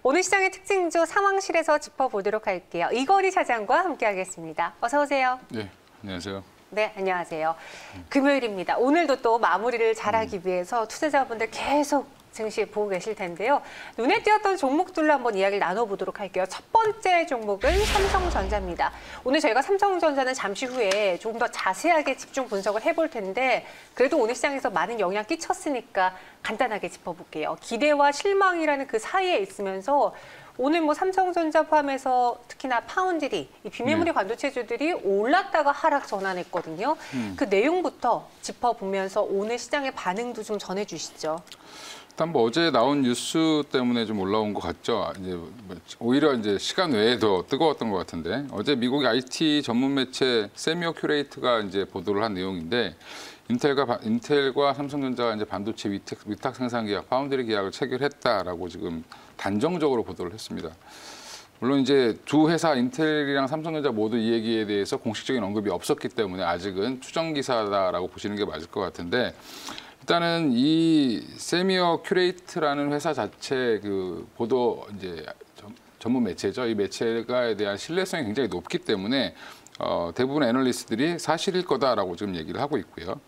오늘 시장의 특징주 상황실에서 짚어보도록 할게요. 이건희 차장과 함께하겠습니다. 어서 오세요. 네, 안녕하세요. 네, 안녕하세요. 금요일입니다. 오늘도 또 마무리를 잘하기 위해서 투자자분들 계속 증시 보고 계실 텐데요. 눈에 띄었던 종목들로 한번 이야기를 나눠보도록 할게요. 첫 번째 종목은 삼성전자입니다. 오늘 저희가 삼성전자는 잠시 후에 조금 더 자세하게 집중 분석을 해볼 텐데 그래도 오늘 시장에서 많은 영향 끼쳤으니까 간단하게 짚어볼게요. 기대와 실망이라는 그 사이에 있으면서 오늘 뭐 삼성전자 포함해서 특히나 파운드리, 이 비메모리 반도체주들이 올랐다가 하락 전환했거든요. 그 내용부터 짚어보면서 오늘 시장의 반응도 좀 전해주시죠. 일단 뭐 어제 나온 뉴스 때문에 좀 올라온 것 같죠. 이제 오히려 이제 시간 외에 더 뜨거웠던 것 같은데 어제 미국의 IT 전문 매체 세미오 큐레이트가 이제 보도를 한 내용인데 인텔과 삼성전자가 이제 반도체 위탁 생산 계약, 파운드리 계약을 체결했다라고 지금 단정적으로 보도를 했습니다. 물론 이제 두 회사 인텔이랑 삼성전자 모두 이 얘기에 대해서 공식적인 언급이 없었기 때문에 아직은 추정 기사다라고 보시는 게 맞을 것 같은데. 일단은 이 세미오 큐레이트라는 회사 자체 그 보도 이제 전문 매체죠. 이 매체가에 대한 신뢰성이 굉장히 높기 때문에 대부분 애널리스트들이 사실일 거다라고 지금 얘기를 하고 있고요.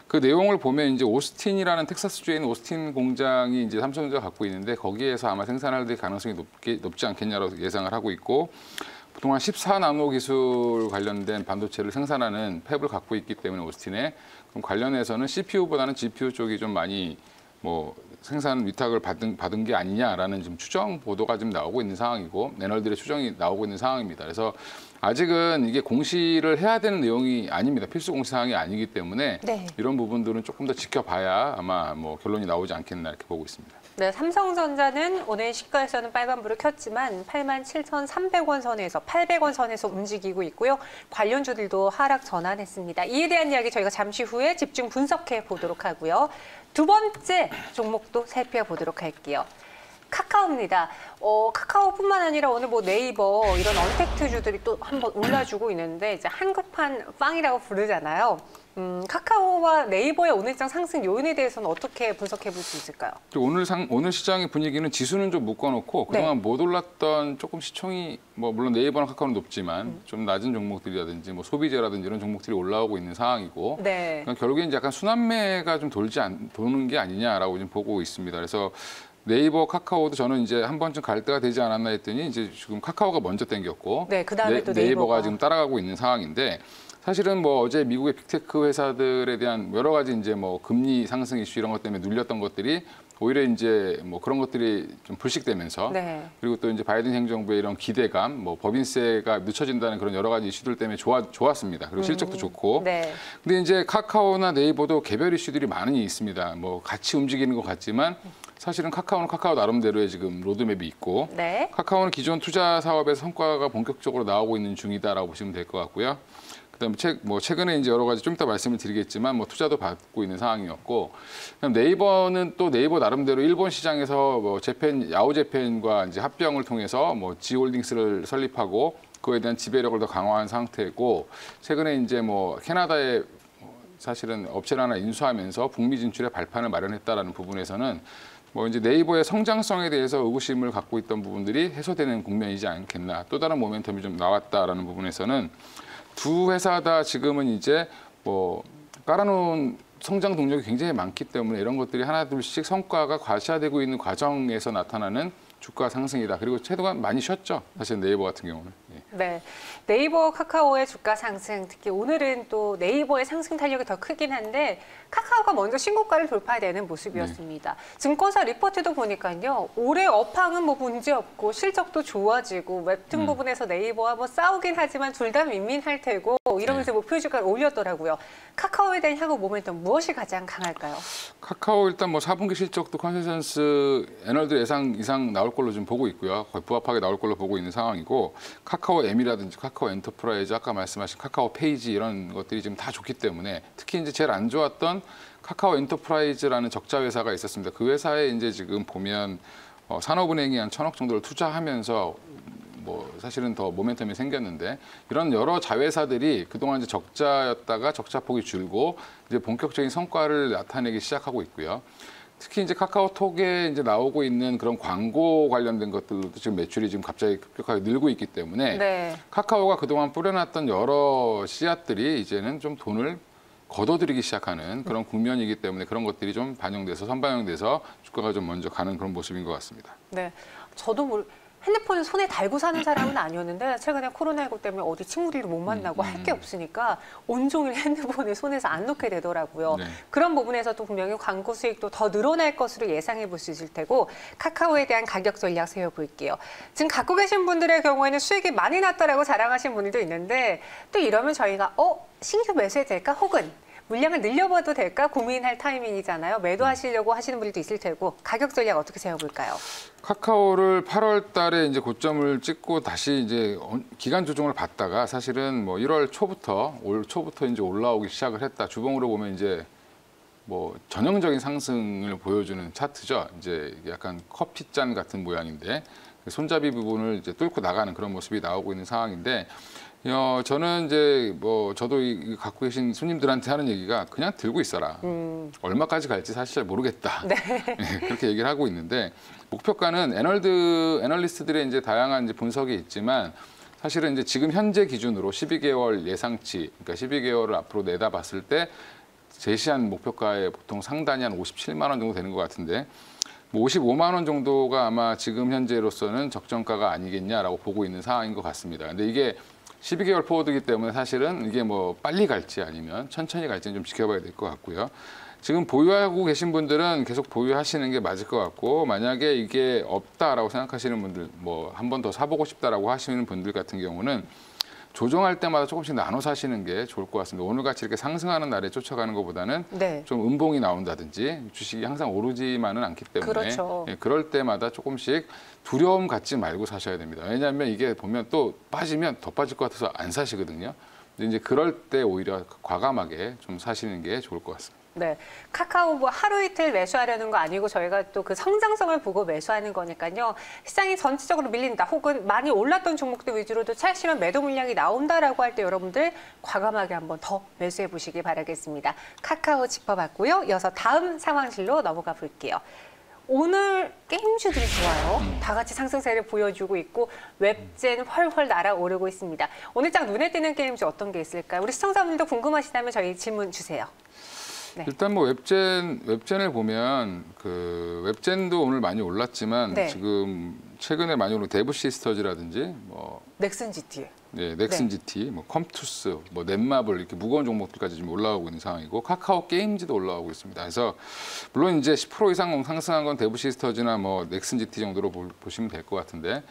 그 내용을 보면 이제 오스틴이라는 텍사스주에 있는 오스틴 공장이 이제 삼성전자가 갖고 있는데 거기에서 아마 생산할 가능성이 높지 않겠냐고 예상을 하고 있고. 그동안 14나노 기술 관련된 반도체를 생산하는 팹을 갖고 있기 때문에 오스틴에 그럼 관련해서는 CPU보다는 GPU 쪽이 좀 많이 뭐 생산 위탁을 받은 게 아니냐라는 지금 추정 보도가 지금 나오고 있는 상황이고 애널들의 추정이 나오고 있는 상황입니다. 그래서 아직은 이게 공시를 해야 되는 내용이 아닙니다. 필수 공시 사항이 아니기 때문에 이런 부분들은 조금 더 지켜봐야 아마 뭐 결론이 나오지 않겠나 이렇게 보고 있습니다. 네, 삼성전자는 오늘 시가에서는 빨간불을 켰지만 87,300원 선에서 800원 선에서 움직이고 있고요. 관련주들도 하락 전환했습니다. 이에 대한 이야기 저희가 잠시 후에 집중 분석해 보도록 하고요. 두 번째 종목도 살펴보도록 할게요. 카카오입니다. 카카오뿐만 아니라 오늘 뭐 네이버 이런 언택트주들이 또 한번 올라주고 있는데 이제 한국판 빵이라고 부르잖아요. 카카오와 네이버의 오늘 시장 상승 요인에 대해서는 어떻게 분석해 볼 수 있을까요? 오늘 시장의 분위기는 지수는 좀 묶어놓고 그동안 못 올랐던 조금 시총이 뭐 물론 네이버나 카카오는 높지만 좀 낮은 종목들이라든지 뭐 소비재라든지 이런 종목들이 올라오고 있는 상황이고 그러니까 결국에 이제 약간 순환매가 좀 도는 게 아니냐라고 지금 보고 있습니다. 그래서 네이버, 카카오도 저는 이제 한 번쯤 갈 때가 되지 않았나 했더니 이제 지금 카카오가 먼저 땡겼고 그다음에 또 네이버가 지금 따라가고 있는 상황인데 사실은 뭐 어제 미국의 빅테크 회사들에 대한 여러 가지 이제 뭐 금리 상승 이슈 이런 것 때문에 눌렸던 것들이 오히려 이제 뭐 그런 것들이 좀 불식되면서 그리고 또 이제 바이든 행정부의 이런 기대감, 뭐 법인세가 늦춰진다는 그런 여러 가지 이슈들 때문에 좋았습니다. 그리고 실적도 좋고. 근데 이제 카카오나 네이버도 개별 이슈들이 많이 있습니다. 뭐 같이 움직이는 것 같지만 사실은 카카오는 카카오 나름대로의 지금 로드맵이 있고 카카오는 기존 투자 사업에서 성과가 본격적으로 나오고 있는 중이다라고 보시면 될 것 같고요. 그다음에 최근에 이제 여러 가지 좀 이따 말씀을 드리겠지만 뭐 투자도 받고 있는 상황이었고, 그다음 네이버는 또 네이버 나름대로 일본 시장에서 뭐 야오재팬과 이제 합병을 통해서 뭐 지홀딩스를 설립하고 그거에 대한 지배력을 더 강화한 상태고 최근에 이제 뭐 캐나다에 사실은 업체를 하나 인수하면서 북미 진출의 발판을 마련했다라는 부분에서는 뭐 이제 네이버의 성장성에 대해서 의구심을 갖고 있던 부분들이 해소되는 국면이지 않겠나. 또 다른 모멘텀이 좀 나왔다라는 부분에서는 두 회사 다 지금은 이제 뭐 깔아놓은 성장 동력이 굉장히 많기 때문에 이런 것들이 하나둘씩 성과가 과시화되고 있는 과정에서 나타나는 주가 상승이다. 그리고 최근에 많이 쉬었죠. 사실 네이버 같은 경우는. 네이버, 카카오의 주가 상승, 특히 오늘은 또 네이버의 상승 탄력이 더 크긴 한데 카카오가 먼저 신고가를 돌파되는 모습이었습니다. 증권사 리포트도 보니까요. 올해 업황은 뭐 문제 없고 실적도 좋아지고 웹툰 부분에서 네이버와 뭐 싸우긴 하지만 둘 다 민민할 테고 이러면서 목표 주가를 올렸더라고요. 카카오에 대한 향후 모멘텀 무엇이 가장 강할까요? 카카오 일단 뭐 4분기 실적도 컨센서스 애널들 예상 이상 나올 걸로 좀 보고 있고요. 거의 부합하게 나올 걸로 보고 있는 상황이고 카카오 M이라든지 카카오 엔터프라이즈 아까 말씀하신 카카오 페이지 이런 것들이 지금 다 좋기 때문에 특히 이제 제일 안 좋았던 카카오 엔터프라이즈라는 적자 회사가 있었습니다. 그 회사에 이제 지금 보면 산업은행이 한 1,000억 정도를 투자하면서 뭐 사실은 더 모멘텀이 생겼는데 이런 여러 자회사들이 그동안 이제 적자였다가 적자폭이 줄고 이제 본격적인 성과를 나타내기 시작하고 있고요. 특히 이제 카카오톡에 이제 나오고 있는 그런 광고 관련된 것들도 지금 매출이 지금 갑자기 급격하게 늘고 있기 때문에 네. 카카오가 그동안 뿌려놨던 여러 씨앗들이 이제는 좀 돈을 걷어들이기 시작하는 그런 국면이기 때문에 그런 것들이 좀 반영돼서 선반영돼서 주가가 좀 먼저 가는 그런 모습인 것 같습니다. 네. 저도 핸드폰을 손에 달고 사는 사람은 아니었는데 최근에 코로나19 때문에 어디 친구들도 못 만나고 할 게 없으니까 온종일 핸드폰을 손에서 안 놓게 되더라고요. 네. 그런 부분에서도 분명히 광고 수익도 더 늘어날 것으로 예상해 볼 수 있을 테고 카카오에 대한 가격 전략 세워볼게요. 지금 갖고 계신 분들의 경우에는 수익이 많이 났다라고 자랑하신 분들도 있는데 또 이러면 저희가 신규 매수해도 될까? 혹은 물량을 늘려봐도 될까 고민할 타이밍이잖아요. 매도하시려고 하시는 분들도 있을 테고 가격 전략 어떻게 세워볼까요? 카카오를 8월 달에 이제 고점을 찍고 다시 이제 기간 조정을 받다가 사실은 뭐 1월 초부터 올 초부터 이제 올라오기 시작을 했다. 주봉으로 보면 이제 뭐 전형적인 상승을 보여주는 차트죠. 이제 약간 커피잔 같은 모양인데 손잡이 부분을 이제 뚫고 나가는 그런 모습이 나오고 있는 상황인데 저는 이제 뭐 저도 갖고 계신 손님들한테 하는 얘기가 그냥 들고 있어라. 얼마까지 갈지 사실 잘 모르겠다. 네. 그렇게 얘기를 하고 있는데 목표가는 애널리스트들의 이제 다양한 이제 분석이 있지만 사실은 이제 지금 현재 기준으로 12개월 예상치, 그러니까 12개월을 앞으로 내다봤을 때 제시한 목표가에 보통 상단이 한 57만 원 정도 되는 것 같은데. 55만 원 정도가 아마 지금 현재로서는 적정가가 아니겠냐라고 보고 있는 상황인 것 같습니다. 근데 이게 12개월 포워드이기 때문에 사실은 이게 뭐 빨리 갈지 아니면 천천히 갈지는 좀 지켜봐야 될 것 같고요. 지금 보유하고 계신 분들은 계속 보유하시는 게 맞을 것 같고 만약에 이게 없다라고 생각하시는 분들 뭐 한 번 더 사보고 싶다라고 하시는 분들 같은 경우는 조정할 때마다 조금씩 나눠 사시는 게 좋을 것 같습니다. 오늘같이 이렇게 상승하는 날에 쫓아가는 것보다는 네. 좀 음봉이 나온다든지 주식이 항상 오르지만은 않기 때문에 그렇죠. 그럴 때마다 조금씩 두려움 갖지 말고 사셔야 됩니다. 왜냐하면 이게 보면 또 빠지면 더 빠질 것 같아서 안 사시거든요. 근데 이제 그럴 때 오히려 과감하게 좀 사시는 게 좋을 것 같습니다. 네, 카카오 뭐 하루 이틀 매수하려는 거 아니고 저희가 또 그 성장성을 보고 매수하는 거니까요. 시장이 전체적으로 밀린다 혹은 많이 올랐던 종목들 위주로도 차익실현 매도 물량이 나온다라고 할 때 여러분들 과감하게 한번 더 매수해 보시기 바라겠습니다. 카카오 짚어봤고요. 이어서 다음 상황실로 넘어가 볼게요. 오늘 게임주들이 좋아요. 다 같이 상승세를 보여주고 있고 웹젠 훨훨 날아오르고 있습니다. 오늘 딱 눈에 띄는 게임주 어떤 게 있을까요? 우리 시청자분들도 궁금하시다면 저희 질문 주세요. 네. 일단 뭐 웹젠을 보면 그 웹젠도 오늘 많이 올랐지만 네. 지금 최근에 많이 오른 데브 시스터즈라든지 뭐 넥슨 GT. 네, 넥슨 GT, 뭐 컴투스, 뭐 넷마블 이렇게 무거운 종목들까지 지금 올라가고 있는 상황이고 카카오 게임즈도 올라가고 있습니다. 그래서 물론 이제 10% 이상 상승한 건 데브 시스터즈나 뭐 넥슨 GT 정도로 보시면 될 것 같은데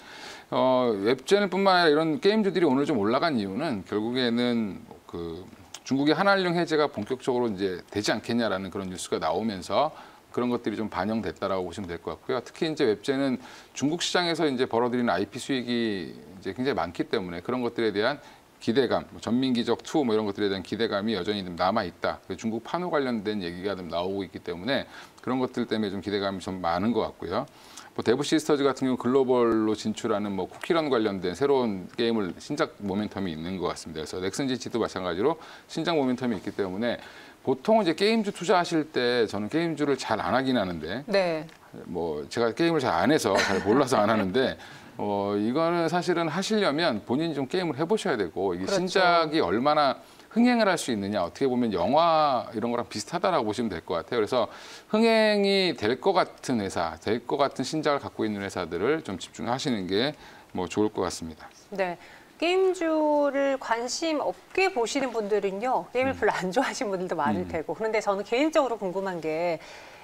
웹젠뿐만 아니라 이런 게임주들이 오늘 좀 올라간 이유는 결국에는 그 중국의 한한령 해제가 본격적으로 이제 되지 않겠냐라는 그런 뉴스가 나오면서 그런 것들이 좀 반영됐다라고 보시면 될 것 같고요. 특히 이제 웹젠은 중국 시장에서 이제 벌어들이는 IP 수익이 이제 굉장히 많기 때문에 그런 것들에 대한 기대감, 전민기적 투 뭐 이런 것들에 대한 기대감이 여전히 좀 남아 있다. 중국 판호 관련된 얘기가 좀 나오고 있기 때문에 그런 것들 때문에 좀 기대감이 좀 많은 것 같고요. 뭐 데브 시스터즈 같은 경우 글로벌로 진출하는 뭐 쿠키런 관련된 새로운 게임을 신작 모멘텀이 있는 것 같습니다. 그래서 넥슨 GT도 마찬가지로 신작 모멘텀이 있기 때문에 보통 이제 게임주 투자하실 때 저는 게임주를 잘 안 하긴 하는데 네. 뭐 제가 게임을 잘 안 해서 잘 몰라서 안 하는데 이거는 사실은 하시려면 본인이 좀 게임을 해보셔야 되고 이게 그렇죠. 신작이 얼마나 흥행을 할 수 있느냐 어떻게 보면 영화 이런 거랑 비슷하다라고 보시면 될 것 같아요. 그래서 흥행이 될 것 같은 회사, 될 것 같은 신작을 갖고 있는 회사들을 좀 집중하시는 게 뭐 좋을 것 같습니다. 네. 게임주를 관심 없게 보시는 분들은요. 게임을 별로 안 좋아하시는 분들도 많을 테고. 그런데 저는 개인적으로 궁금한 게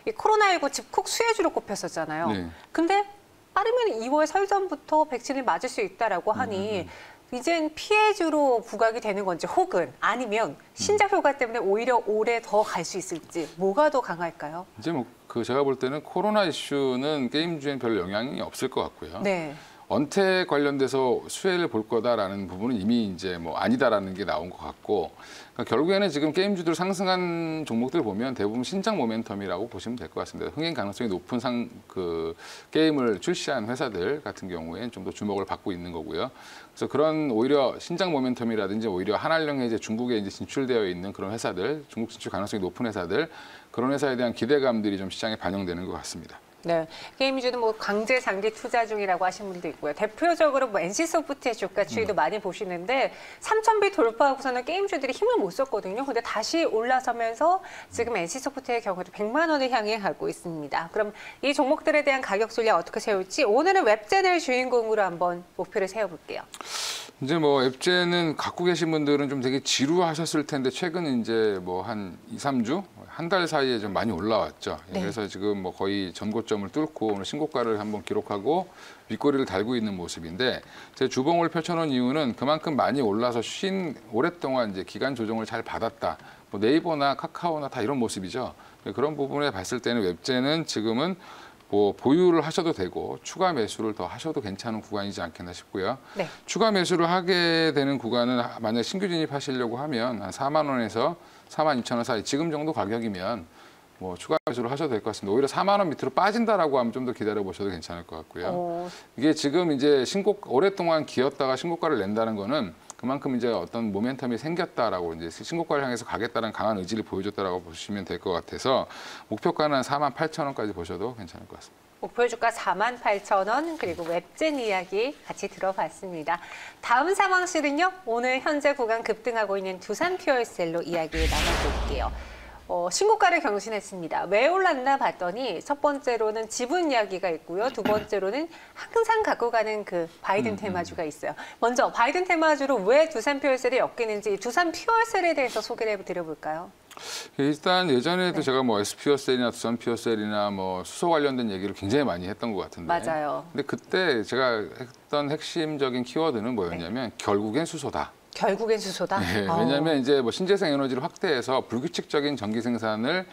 이 코로나19 집콕 수혜주로 꼽혔었잖아요. 네. 근데 빠르면 2월 설 전부터 백신을 맞을 수 있다라고 하니 이젠 피해주로 부각이 되는 건지 혹은 아니면 신작 효과 때문에 오히려 올해 더 갈 수 있을지 뭐가 더 강할까요? 이제 뭐 그 제가 볼 때는 코로나 이슈는 게임주엔 별 영향이 없을 것 같고요. 네. 언택 관련돼서 수혜를 볼 거다라는 부분은 이미 이제 뭐 아니다라는 게 나온 것 같고, 그러니까 결국에는 지금 게임주들 상승한 종목들 보면 대부분 신작 모멘텀이라고 보시면 될 것 같습니다. 흥행 가능성이 높은 게임을 출시한 회사들 같은 경우에는 좀 더 주목을 받고 있는 거고요. 그래서 그런 오히려 신작 모멘텀이라든지 오히려 한한령에 이제 중국에 이제 진출되어 있는 그런 회사들, 중국 진출 가능성이 높은 회사들, 그런 회사에 대한 기대감들이 좀 시장에 반영되는 것 같습니다. 네, 게임주는 뭐 강제 장기 투자 중이라고 하신 분도 있고요. 대표적으로 뭐 NC소프트의 주가 추이도 많이 보시는데 3,000비 돌파하고서는 게임주들이 힘을 못 썼거든요. 근데 다시 올라서면서 지금 NC소프트의 경우도 100만 원을 향해 가고 있습니다. 그럼 이 종목들에 대한 가격 전략 어떻게 세울지 오늘은 웹젠을 주인공으로 한번 목표를 세워볼게요. 이제 뭐 웹젠은 갖고 계신 분들은 좀 되게 지루하셨을 텐데 최근 이제 뭐 한 2, 3주? 한 달 사이에 좀 많이 올라왔죠. 네. 그래서 지금 뭐 거의 전고점을 뚫고 오늘 신고가를 한번 기록하고 윗꼬리를 달고 있는 모습인데, 제 주봉을 펼쳐놓은 이유는 그만큼 많이 올라서 오랫동안 이제 기간 조정을 잘 받았다. 뭐 네이버나 카카오나 다 이런 모습이죠. 그런 부분에 봤을 때는 웹젠은 지금은 뭐 보유를 하셔도 되고 추가 매수를 더 하셔도 괜찮은 구간이지 않겠나 싶고요. 네. 추가 매수를 하게 되는 구간은 만약 신규 진입하시려고 하면 한 4만 원에서 4만 2천 원 사이, 지금 정도 가격이면 뭐 추가 매수를 하셔도 될 것 같습니다. 오히려 4만 원 밑으로 빠진다라고 하면 좀 더 기다려 보셔도 괜찮을 것 같고요. 이게 지금 이제 오랫동안 기었다가 신고가를 낸다는 거는 그만큼 이제 어떤 모멘텀이 생겼다라고, 이제 신고가를 향해서 가겠다는 강한 의지를 보여줬다라고 보시면 될 것 같아서 목표가는 한 4만 8천 원까지 보셔도 괜찮을 것 같습니다. 목표 주가 48,000원, 그리고 웹젠 이야기 같이 들어봤습니다. 다음 상황실은요, 오늘 현재 구간 급등하고 있는 두산 퓨어셀로 이야기 나눠볼게요. 신고가를 경신했습니다. 왜 올랐나 봤더니 첫 번째로는 지분 이야기가 있고요. 두 번째로는 항상 갖고 가는 그 바이든 테마주가 있어요. 먼저 바이든 테마주로 왜 두산 퓨어셀이 엮이는지 두산 퓨어셀에 대해서 소개를 해드려볼까요? 일단 예전에도 제가 뭐 SP어셀이나 두산 퓨어셀이나 뭐 수소 관련된 얘기를 굉장히 많이 했던 것 같은데. 맞아요. 근데 그때 제가 했던 핵심적인 키워드는 뭐였냐면 결국엔 수소다. 결국엔 수소다? 네, 왜냐하면 이제 뭐 신재생 에너지를 확대해서 불규칙적인 전기 생산을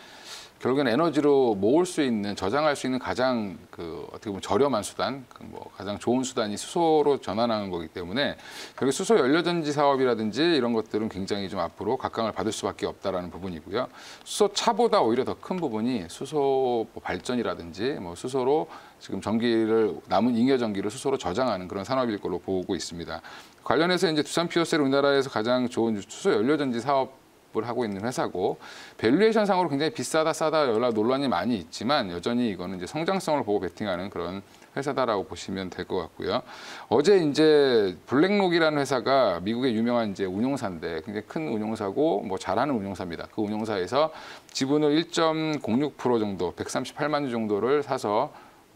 결국엔 에너지로 모을 수 있는, 저장할 수 있는 가장 어떻게 보면 저렴한 수단, 뭐 가장 좋은 수단이 수소로 전환하는 거기 때문에 결국 수소 연료전지 사업이라든지 이런 것들은 굉장히 좀 앞으로 각광을 받을 수밖에 없다라는 부분이고요. 수소차보다 오히려 더 큰 부분이 수소 발전이라든지 뭐 수소로 지금 남은 잉여 전기를 수소로 저장하는 그런 산업일 걸로 보고 있습니다. 관련해서 이제 두산 퓨어셀 우리나라에서 가장 좋은 수소 연료전지 사업을 하고 있는 회사고, 밸류에이션 상으로 굉장히 비싸다 싸다 여러 논란이 많이 있지만 여전히 이거는 이제 성장성을 보고 베팅하는 그런 회사다라고 보시면 될 것 같고요. 어제 이제 블랙록이라는 회사가 미국의 유명한 이제 운용사인데 굉장히 큰 운용사고 뭐 잘하는 운용사입니다. 그 운용사에서 지분을 1.06% 정도, 138만 주 정도를 사서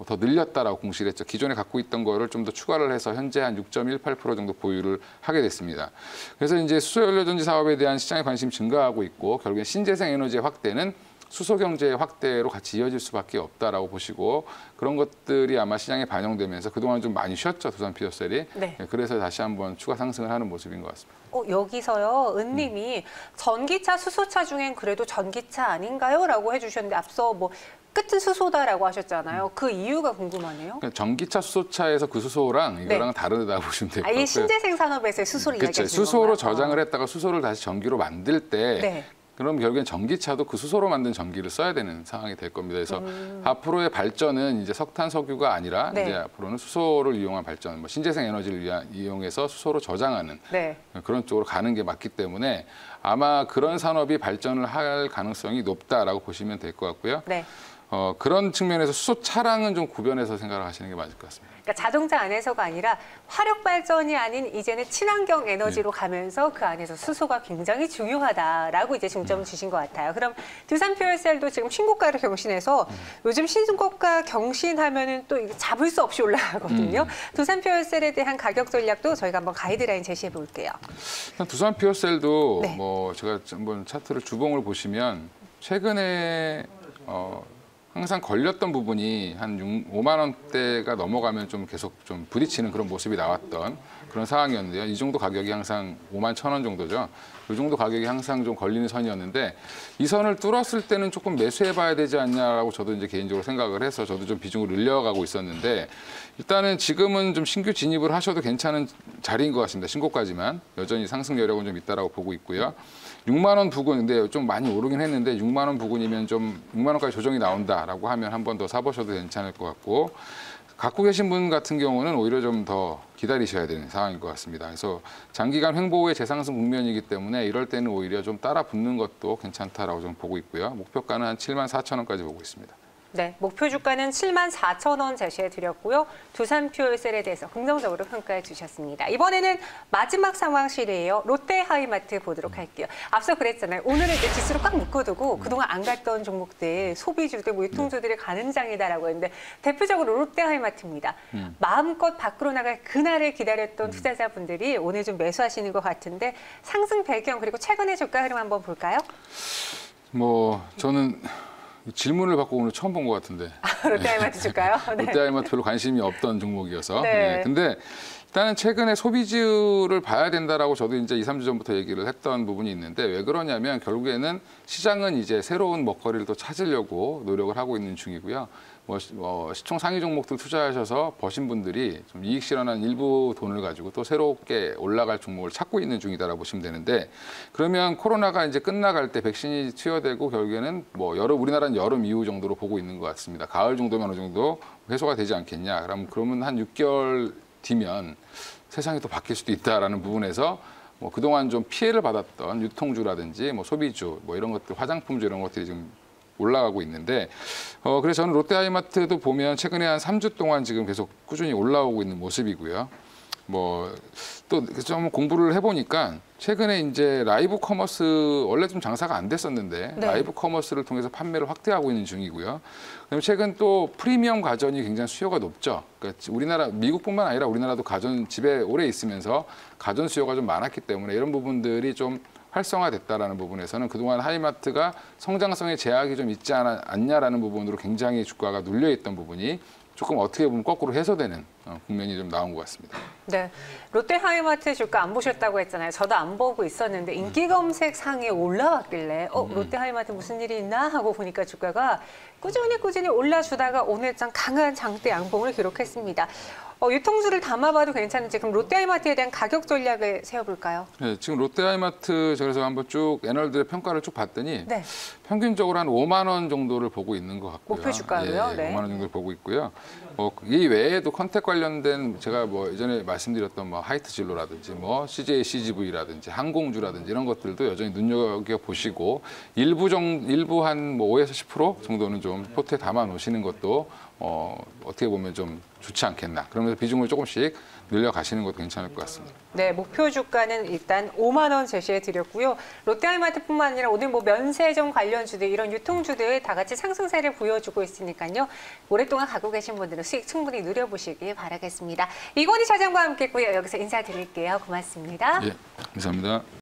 더 늘렸다라고 공시를 했죠. 기존에 갖고 있던 거를 좀 더 추가를 해서 현재 한 6.18% 정도 보유를 하게 됐습니다. 그래서 이제 수소연료전지 사업에 대한 시장의 관심이 증가하고 있고, 결국엔 신재생 에너지의 확대는 수소 경제의 확대로 같이 이어질 수밖에 없다라고 보시고, 그런 것들이 아마 시장에 반영되면서 그동안 좀 많이 쉬었죠, 두산 퓨어셀이. 네. 그래서 다시 한번 추가 상승을 하는 모습인 것 같습니다. 여기서요, 은님이 전기차, 수소차 중엔 그래도 전기차 아닌가요? 라고 해주셨는데 앞서 뭐 끝은 수소다라고 하셨잖아요. 그 이유가 궁금하네요. 그러니까 전기차, 수소차에서 그 수소랑 이거랑 다르다고 보시면 될 것 같고요. 아예 신재생 산업에서의 수소를 그렇죠. 이야기하시는 수소로 건가요? 저장을 했다가 수소를 다시 전기로 만들 때 네. 그럼 결국엔 전기차도 그 수소로 만든 전기를 써야 되는 상황이 될 겁니다. 그래서 앞으로의 발전은 이제 석탄, 석유가 아니라 네. 이제 앞으로는 수소를 이용한 발전, 뭐 신재생 에너지를 이용해서 수소로 저장하는 네. 그런 쪽으로 가는 게 맞기 때문에 아마 그런 산업이 발전을 할 가능성이 높다라고 보시면 될 것 같고요. 네. 그런 측면에서 수소차량은 좀 구별해서 생각을 하시는 게 맞을 것 같습니다. 그러니까 자동차 안에서가 아니라 화력 발전이 아닌 이제는 친환경 에너지로 가면서 그 안에서 수소가 굉장히 중요하다라고 이제 중점을 주신 것 같아요. 그럼 두산 퓨어셀도 지금 신고가를 경신해서 요즘 신고가 경신하면은 또 이게 잡을 수 없이 올라가거든요. 두산 퓨어셀에 대한 가격 전략도 저희가 한번 가이드라인 제시해 볼게요. 두산 퓨어셀도 네. 뭐 제가 한번 차트를 주봉을 보시면 최근에 항상 걸렸던 부분이 한 5만 원대가 넘어가면 좀 계속 좀 부딪히는 그런 모습이 나왔던 그런 상황이었는데요. 이 정도 가격이 항상 5만 1,000원 정도죠. 이 정도 가격이 항상 좀 걸리는 선이었는데 이 선을 뚫었을 때는 조금 매수해봐야 되지 않냐라고 저도 이제 개인적으로 생각을 해서 저도 좀 비중을 늘려가고 있었는데 일단은 지금은 좀 신규 진입을 하셔도 괜찮은 자리인 것 같습니다. 신고까지만 여전히 상승 여력은 좀 있다라고 보고 있고요. 6만 원 부근, 근데 좀 많이 오르긴 했는데 6만 원 부근이면 좀 6만 원까지 조정이 나온다라고 하면 한 번 더 사보셔도 괜찮을 것 같고, 갖고 계신 분 같은 경우는 오히려 좀 더 기다리셔야 되는 상황인 것 같습니다. 그래서 장기간 횡보 후의 재상승 국면이기 때문에 이럴 때는 오히려 좀 따라 붙는 것도 괜찮다라고 좀 보고 있고요. 목표가는 한 7만 4천 원까지 보고 있습니다. 네, 목표 주가는 7만 4천 원 제시해 드렸고요. 두산퓨얼셀에 대해서 긍정적으로 평가해 주셨습니다. 이번에는 마지막 상황실이에요. 롯데하이마트 보도록 할게요. 앞서 그랬잖아요. 오늘은 이제 지수를 꽉 묶어두고 그동안 안 갔던 종목들, 소비주들, 뭐 유통주들이 가는 장이다라고 했는데 대표적으로 롯데하이마트입니다. 마음껏 밖으로 나갈 그날을 기다렸던 투자자분들이 오늘 좀 매수하시는 것 같은데 상승 배경 그리고 최근의 주가 흐름 한번 볼까요? 뭐 저는 질문을 받고 오늘 처음 본 것 같은데. 롯데하이마트 줄까요? 네. 롯데하이마트 별로 관심이 없던 종목이어서. 네. 네. 근데 일단은 최근에 소비주를 봐야 된다라고 저도 이제 2, 3주 전부터 얘기를 했던 부분이 있는데 왜 그러냐면 결국에는 시장은 이제 새로운 먹거리를 또 찾으려고 노력을 하고 있는 중이고요. 시총 상위 종목들 투자하셔서 버신 분들이 좀 이익 실현한 일부 돈을 가지고 또 새롭게 올라갈 종목을 찾고 있는 중이다라고 보시면 되는데, 그러면 코로나가 이제 끝나갈 때 백신이 투여되고 결국에는 뭐 우리나라는 여름 이후 정도로 보고 있는 것 같습니다. 가을 정도면 어느 정도 해소가 되지 않겠냐. 그러면 한 6개월 뒤면 세상이 또 바뀔 수도 있다라는 부분에서 뭐 그동안 좀 피해를 받았던 유통주라든지 뭐 소비주, 뭐 이런 것들, 화장품주 이런 것들이 지금 올라가고 있는데, 그래서 저는 롯데하이마트도 보면 최근에 한 3주 동안 지금 계속 꾸준히 올라오고 있는 모습이고요. 뭐 또 좀 공부를 해보니까 최근에 이제 라이브 커머스 원래 좀 장사가 안 됐었는데 네. 라이브 커머스를 통해서 판매를 확대하고 있는 중이고요. 그다음에 최근 또 프리미엄 가전이 굉장히 수요가 높죠. 그러니까 미국뿐만 아니라 우리나라도 가전 집에 오래 있으면서 가전 수요가 좀 많았기 때문에 이런 부분들이 좀 활성화됐다라는 부분에서는 그동안 하이마트가 성장성에 제약이 좀 있지 않냐라는 부분으로 굉장히 주가가 눌려있던 부분이 조금 어떻게 보면 거꾸로 해소되는 국면이 좀 나온 것 같습니다. 네, 롯데하이마트 주가 안 보셨다고 했잖아요. 저도 안 보고 있었는데 인기 검색 상에 올라왔길래 롯데하이마트 무슨 일이 있나 하고 보니까 주가가 꾸준히 올라주다가 오늘장 강한 장대 양봉을 기록했습니다. 유통주를 담아봐도 괜찮은지 그럼 롯데하이마트에 대한 가격 전략을 세워볼까요? 네, 지금 롯데하이마트 그래서 한번 쭉 애널들의 평가를 쭉 봤더니 네. 평균적으로 한 5만 원 정도를 보고 있는 것 같고요. 목표 주가로요? 예, 네. 5만 원 정도를 보고 있고요. 이 외에도 컨택 관련된 제가 뭐 예전에 말씀드렸던 뭐 하이트진로라든지 뭐 CJ, CGV라든지 항공주라든지 이런 것들도 여전히 눈여겨 보시고 일부 한 뭐 5에서 10% 정도는 좀 포트에 담아 놓으시는 것도 어떻게 보면 좀 좋지 않겠나. 그러면서 비중을 조금씩 늘려가시는 것도 괜찮을 것 같습니다. 네, 목표 주가는 일단 5만 원 제시해 드렸고요. 롯데하이마트뿐만 아니라 오늘 뭐 면세점 관련주들 이런 유통주들 다 같이 상승세를 보여주고 있으니까요. 오랫동안 갖고 계신 분들은 수익 충분히 누려보시길 바라겠습니다. 이건희 차장과 함께했고요. 여기서 인사드릴게요. 고맙습니다. 예, 감사합니다.